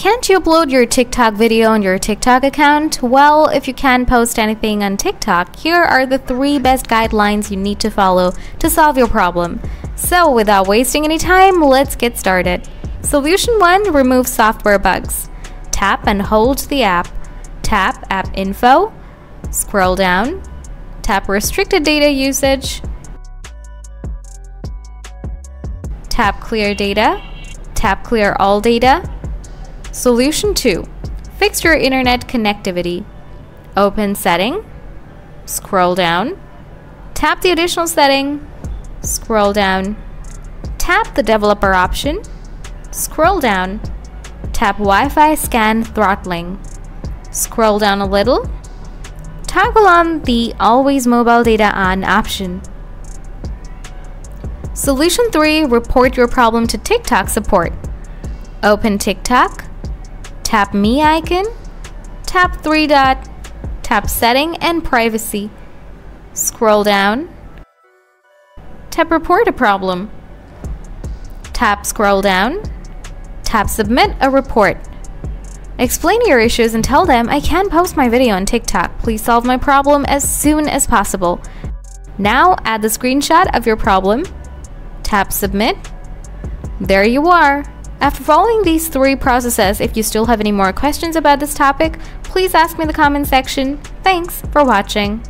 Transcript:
Can't you upload your TikTok video on your TikTok account? Well, if you can't post anything on TikTok, here are the 3 best guidelines you need to follow to solve your problem. So without wasting any time, let's get started. Solution 1. Remove software bugs. Tap and hold the app. Tap App Info. Scroll down. Tap Restricted Data Usage. Tap Clear Data. Tap Clear All Data. Solution 2. Fix your internet connectivity. Open Setting. Scroll down. Tap the additional setting. Scroll down. Tap the developer option. Scroll down. Tap Wi-Fi scan throttling. Scroll down a little. Toggle on the Always Mobile Data On option. Solution 3. Report your problem to TikTok support. Open TikTok. Tap Me icon. Tap 3 dot. Tap Setting and Privacy. Scroll down. Tap Report a problem. Tap Scroll down. Tap Submit a report. Explain your issues and tell them, I can't post my video on TikTok. Please solve my problem as soon as possible. Now add the screenshot of your problem. Tap Submit. There you are. After following these 3 processes, if you still have any more questions about this topic, please ask me in the comment section. Thanks for watching.